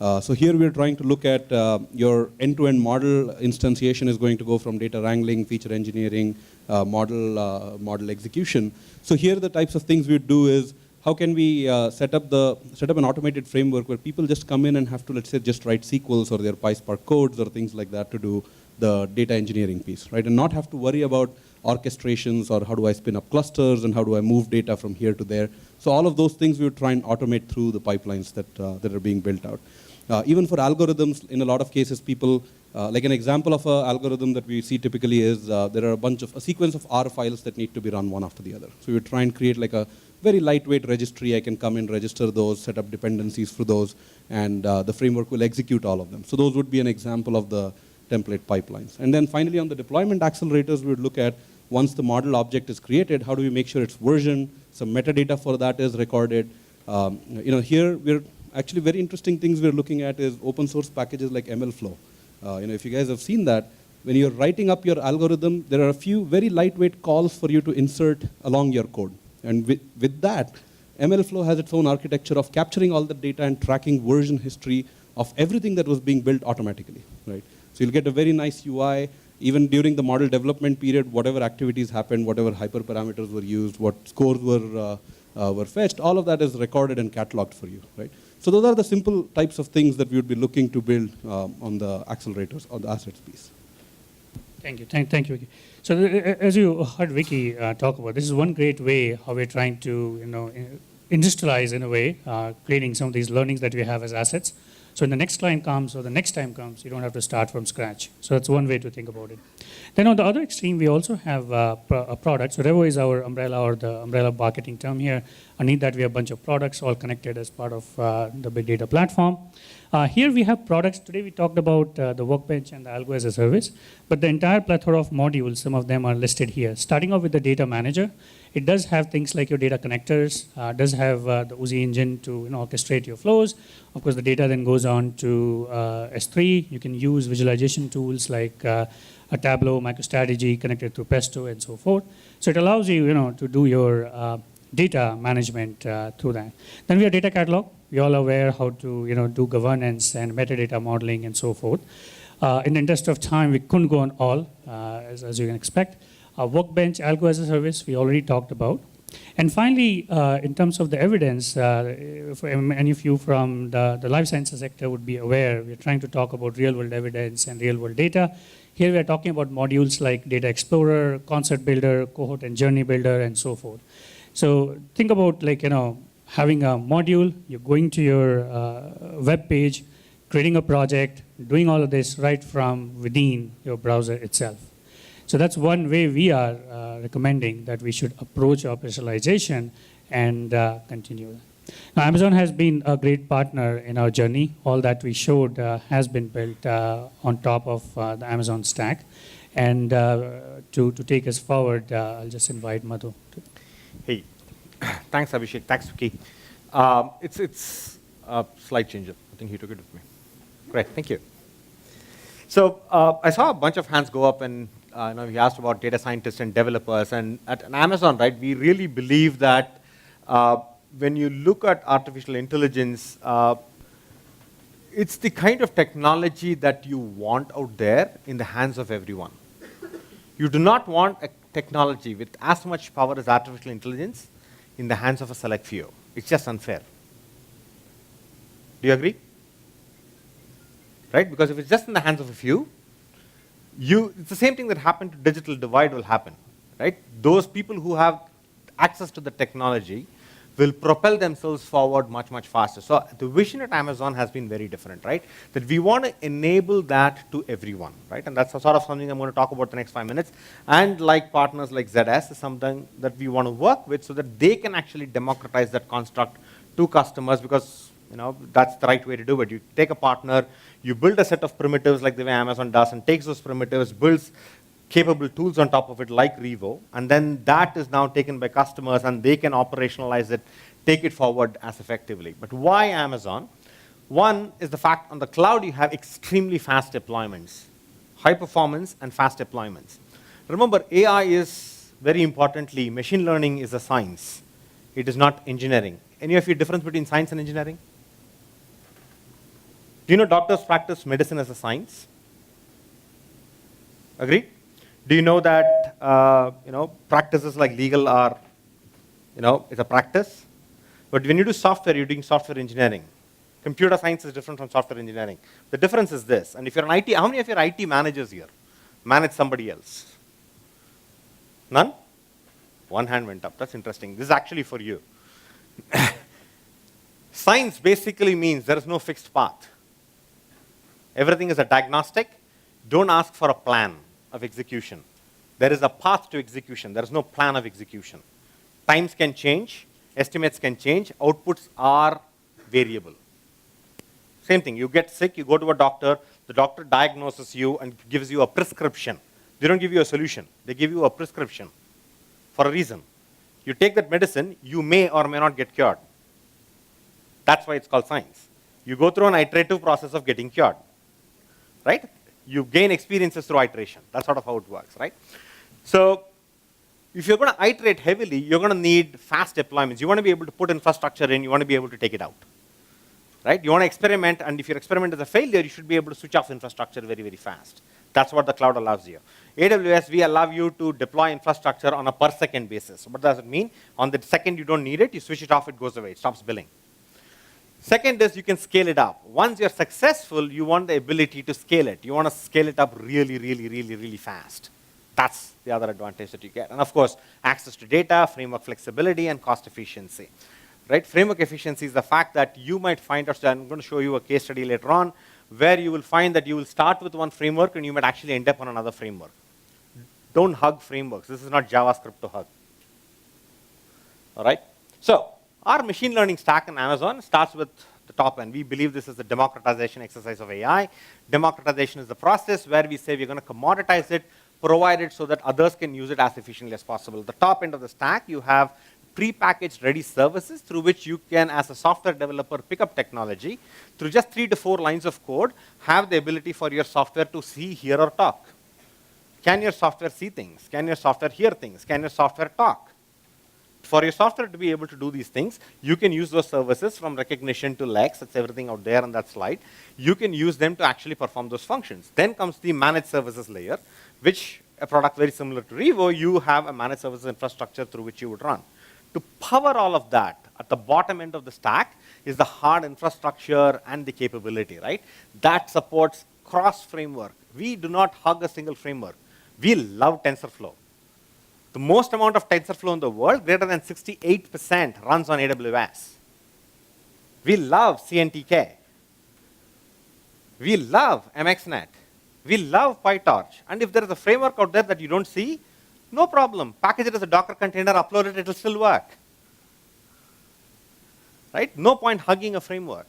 So here we're trying to look at your end-to-end model instantiation is going to go from data wrangling, feature engineering, model execution. So here the types of things we would do is how can we set up an automated framework where people just come in and have to, let's say, just write SQLs or their PySpark codes or things like that to do the data engineering piece, right? And not have to worry about orchestrations or how do I spin up clusters and how do I move data from here to there. So all of those things we would try and automate through the pipelines that are being built out. Even for algorithms, in a lot of cases, people, like an example of an algorithm that we see typically is there are a sequence of R files that need to be run one after the other. So we would try and create like a very lightweight registry. I can come in, register those, set up dependencies for those, and the framework will execute all of them. So those would be an example of the template pipelines. And then finally on the deployment accelerators, we would look at once the model object is created, how do we make sure it's versioned, some metadata for that is recorded. Here we're actually very interesting things we're looking at is open source packages like MLflow. If you guys have seen that, when you're writing up your algorithm, there are a few very lightweight calls for you to insert along your code. And with that, MLflow has its own architecture of capturing all the data and tracking version history of everything that was being built automatically, right? So you'll get a very nice UI. Even during the model development period, whatever activities happened, whatever hyperparameters were used, what scores were fetched, all of that is recorded and cataloged for you, right? So those are the simple types of things that we would be looking to build on the accelerators or the assets piece. Thank you, thank you, Vicky. So as you heard Vicky talk about, this is one great way how we're trying to industrialize in a way, creating some of these learnings that we have as assets. So when the next client comes or the next time comes, you don't have to start from scratch. So that's one way to think about it. Then on the other extreme, we also have a product. So Revo is our umbrella or the umbrella marketing term here. Underneath that, we have a bunch of products all connected as part of the big data platform. Here we have products. Today we talked about the Workbench and the Algo as a service, but the entire plethora of modules, some of them are listed here. Starting off with the data manager, it does have things like your data connectors, does have the Uzi engine to orchestrate your flows. Of course, the data then goes on to S3. You can use visualization tools like a Tableau, MicroStrategy connected to Pesto and so forth. So it allows you, to do your data management through that. Then we have data catalog. We're all aware how to do governance and metadata modeling and so forth. In the interest of time, we couldn't go on all, as you can expect. Workbench, Algo as a service, we already talked about. And finally, in terms of the evidence, for any of you from the life sciences sector would be aware, we're trying to talk about real-world evidence and real-world data. Here we are talking about modules like Data Explorer, Concept Builder, Cohort and Journey Builder, and so forth. So think about having a module, you're going to your web page, creating a project, doing all of this right from within your browser itself. So that's one way we are recommending that we should approach operationalization and continue that. Now, Amazon has been a great partner in our journey. All that we showed has been built on top of the Amazon stack. And to take us forward, I'll just invite Madhu. Hey, thanks, Abhishek. Thanks, Vicky. It's a slide changer. I think he took it with me. Great, thank you. So I saw a bunch of hands go up, and we asked about data scientists and developers. And at Amazon, right, we really believe that when you look at artificial intelligence, it's the kind of technology that you want out there in the hands of everyone. You do not want a technology with as much power as artificial intelligence in the hands of a select few. It's just unfair. Do you agree? Right? Because if it's just in the hands of a few, it's the same thing that happened to digital divide will happen. Right? Those people who have access to the technology will propel themselves forward much, much faster. So the vision at Amazon has been very different, right? That we want to enable that to everyone, right? And that's sort of something I'm going to talk about the next 5 minutes. And like partners like ZS is something that we want to work with so that they can actually democratize that construct to customers, because that's the right way to do it. You take a partner, you build a set of primitives like the way Amazon does, and takes those primitives, builds capable tools on top of it like Revo, and then that is now taken by customers and they can operationalize it, take it forward as effectively. But why Amazon? One is the fact on the cloud you have extremely fast deployments, high performance and fast deployments. Remember, AI is, very importantly, machine learning is a science. It is not engineering. Any of you difference between science and engineering? Do you know doctors practice medicine as a science? Agreed? Do you know that practices like legal are, it's a practice? But when you do software, you're doing software engineering. Computer science is different from software engineering. The difference is this. And if you're an IT, how many of your IT managers here manage somebody else? None? One hand went up. That's interesting. This is actually for you. Science basically means there is no fixed path. Everything is a diagnostic. Don't ask for a plan of execution. There is a path to execution. There is no plan of execution. Times can change. Estimates can change. Outputs are variable. Same thing. You get sick, you go to a doctor. The doctor diagnoses you and gives you a prescription. They don't give you a solution. They give you a prescription for a reason. You take that medicine, you may or may not get cured. That's why it's called science. You go through an iterative process of getting cured. Right? You gain experiences through iteration. That's sort of how it works, right? So if you're going to iterate heavily, you're going to need fast deployments. You want to be able to put infrastructure in. You want to be able to take it out. Right? You want to experiment, and if your experiment is a failure, you should be able to switch off infrastructure very, very fast. That's what the cloud allows you. AWS, we allow you to deploy infrastructure on a per second basis. What does it mean? On the second you don't need it, you switch it off, it goes away, it stops billing. Second is you can scale it up. Once you're successful, you want the ability to scale it. You want to scale it up really, really, really, really fast. That's the other advantage that you get. And of course, access to data, framework flexibility, and cost efficiency. Right? Framework efficiency is the fact that you might find out, I'm going to show you a case study later on, where you will find that you will start with one framework and you might actually end up on another framework. Don't hug frameworks. This is not JavaScript to hug. All right? So our machine learning stack in Amazon starts with the top end. We believe this is the democratization exercise of AI. Democratization is the process where we say we're going to commoditize it, provide it so that others can use it as efficiently as possible. The top end of the stack, you have pre-packaged ready services through which you can, as a software developer, pick up technology through just 3 to 4 lines of code, have the ability for your software to see, hear, or talk. Can your software see things? Can your software hear things? Can your software talk? For your software to be able to do these things, you can use those services from recognition to Lex. That's everything out there on that slide. You can use them to actually perform those functions. Then comes the managed services layer, which a product very similar to Revo, you have a managed services infrastructure through which you would run. To power all of that, at the bottom end of the stack is the hard infrastructure and the capability, right? That supports cross-framework. We do not hug a single framework. We love TensorFlow. The most amount of TensorFlow in the world, greater than 68%, runs on AWS. We love CNTK. We love MXNet. We love PyTorch. And if there is a framework out there that you don't see, no problem. Package it as a Docker container, upload it, it will still work. Right? No point hugging a framework.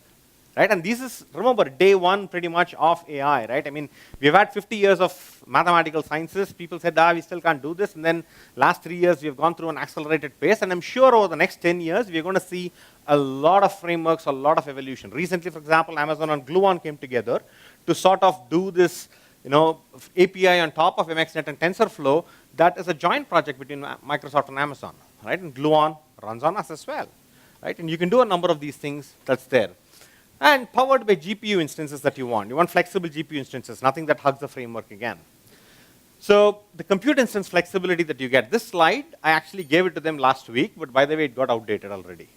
Right? And this is, remember, day one pretty much of AI, right? I mean, we've had 50 years of mathematical sciences. People said, we still can't do this. And then last 3 years, we've gone through an accelerated pace. And I'm sure over the next 10 years, we're going to see a lot of frameworks, a lot of evolution. Recently, for example, Amazon and Gluon came together to sort of do this, API on top of MXNet and TensorFlow. That is a joint project between Microsoft and Amazon, right? And Gluon runs on us as well, right? And you can do a number of these things that's there. And powered by GPU instances that you want. You want flexible GPU instances, nothing that hugs the framework again. So the compute instance flexibility that you get, this slide, I actually gave it to them last week, but by the way, it got outdated already.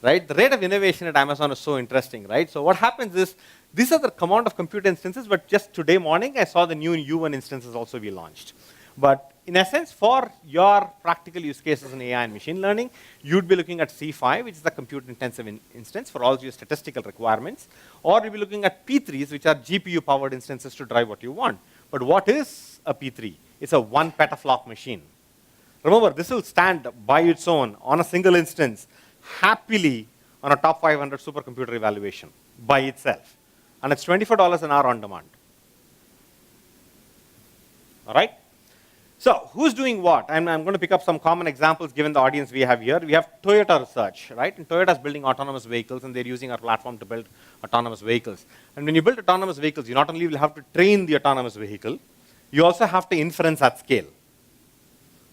Right? The rate of innovation at Amazon is so interesting, right? So what happens is, these are the command of compute instances, but just today morning, I saw the new U1 instances also be launched. But in essence, for your practical use cases in AI and machine learning, you'd be looking at C5, which is the compute-intensive instance for all your statistical requirements, or you'll be looking at P3s, which are GPU-powered instances to drive what you want. But what is a P3? It's a 1 petaflop machine. Remember, this will stand by its own on a single instance, happily on a top 500 supercomputer evaluation by itself. And it's $24 an hour on demand. All right? So who's doing what? I'm going to pick up some common examples given the audience we have here. We have Toyota Research, right? And Toyota's building autonomous vehicles, and they're using our platform to build autonomous vehicles. And when you build autonomous vehicles, you not only will have to train the autonomous vehicle, you also have to inference at scale.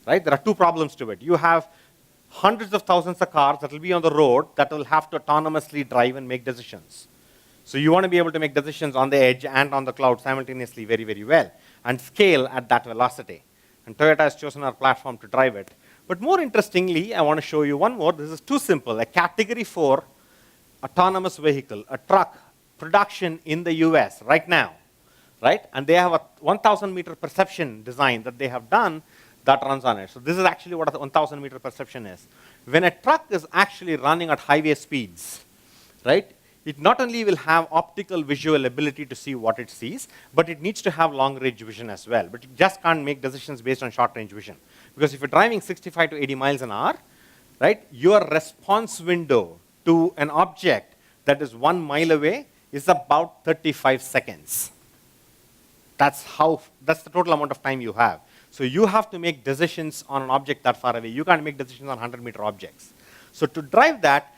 Right? There are 2 problems to it. You have hundreds of thousands of cars that will be on the road that will have to autonomously drive and make decisions. So you want to be able to make decisions on the edge and on the cloud simultaneously very, very well, and scale at that velocity. And Toyota has chosen our platform to drive it. But more interestingly, I want to show you one more. This is too simple. A category 4 autonomous vehicle, a truck, production in the US right now, right? And they have a 1,000 meter perception design that they have done that runs on it. So this is actually what a 1,000 meter perception is. When a truck is actually running at highway speeds, right, it not only will have optical visual ability to see what it sees, but it needs to have long range vision as well. But you just can't make decisions based on short range vision. Because if you're driving 65 to 80 miles an hour, right, your response window to an object that is 1 mile away is about 35 seconds. That's the total amount of time you have. So you have to make decisions on an object that far away. You can't make decisions on 100-meter objects. So to drive that,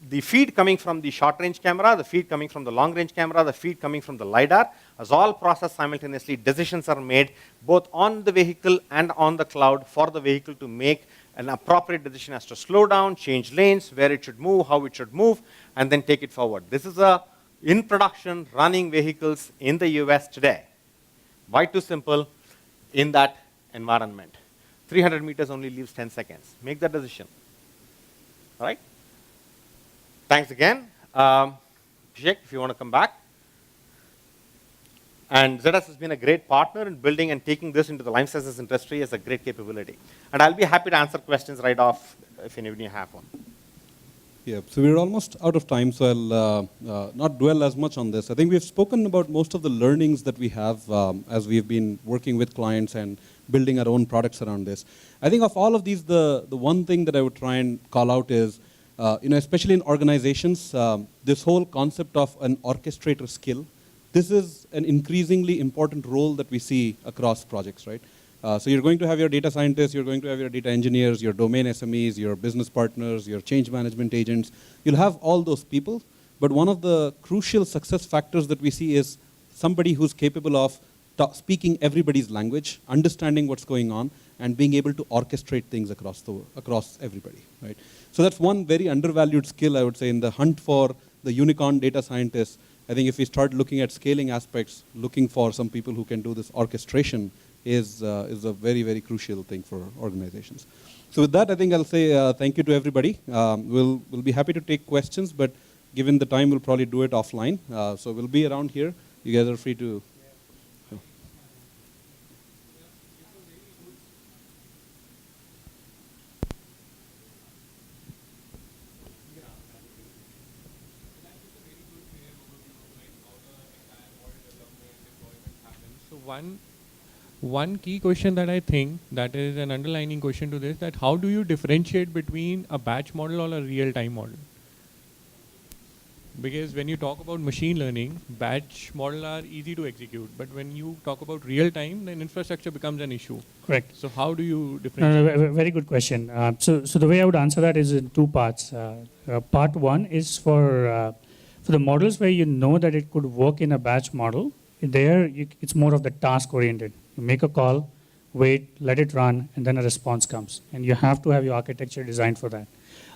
the feed coming from the short-range camera, the feed coming from the long-range camera, the feed coming from the LiDAR, as all processed simultaneously, decisions are made both on the vehicle and on the cloud for the vehicle to make an appropriate decision as to slow down, change lanes, where it should move, how it should move, and then take it forward. This is in production running vehicles in the US today. Why too simple? In that environment. 300 meters only leaves 10 seconds. Make that decision. All right? Thanks again. Abhishek, if you want to come back. And ZS has been a great partner in building and taking this into the life sciences industry as a great capability. And I'll be happy to answer questions right off if any of you have one. Yeah, so we're almost out of time, so I'll not dwell as much on this. I think we've spoken about most of the learnings that we have as we've been working with clients and building our own products around this. I think of all of these, the one thing that I would try and call out is, especially in organizations, this whole concept of an orchestrator skill, this is an increasingly important role that we see across projects, right? So you're going to have your data scientists, you're going to have your data engineers, your domain SMEs, your business partners, your change management agents. You'll have all those people, but one of the crucial success factors that we see is somebody who's capable of speaking everybody's language, understanding what's going on, and being able to orchestrate things across everybody, right? So that's one very undervalued skill, I would say, in the hunt for the unicorn data scientists. I think if we start looking at scaling aspects, looking for some people who can do this orchestration is a very, very crucial thing for organizations. So with that, I think I'll say thank you to everybody. We'll be happy to take questions, but given the time, we'll probably do it offline. So we'll be around here. You guys are free to. So one key question that I think that is an underlining question to this, that how do you differentiate between a batch model or a real-time model? Because when you talk about machine learning, batch model are easy to execute, but when you talk about real-time, then infrastructure becomes an issue. Correct. So how do you differentiate? Very good question. So the way I would answer that is in two parts. Part one is for the models where you know that it could work in a batch model. It's more of the task oriented. You make a call, wait, let it run, and then a response comes. And you have to have your architecture designed for that.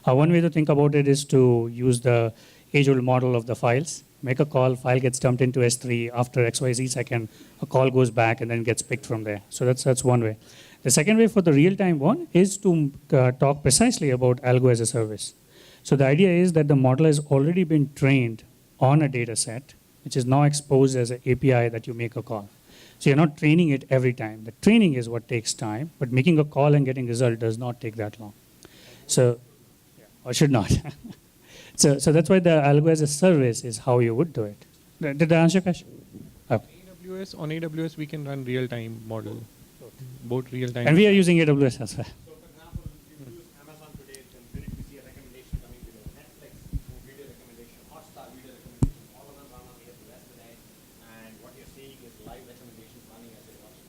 One way to think about it is to use the age-old model of the files. Make a call, file gets dumped into S3. After XYZ second, a call goes back and then gets picked from there. So that's one way. The second way for the real-time one is to talk precisely about algo as a service. So the idea is that the model has already been trained on a data set, which is now exposed as an API that you make a call. So you're not training it every time. The training is what takes time, but making a call and getting result does not take that long. So, or should not. So that's why the algo as a service is how you would do it. Did I answer your question? Okay. On AWS, we can run real-time model, both real-time. And we are using AWS as well.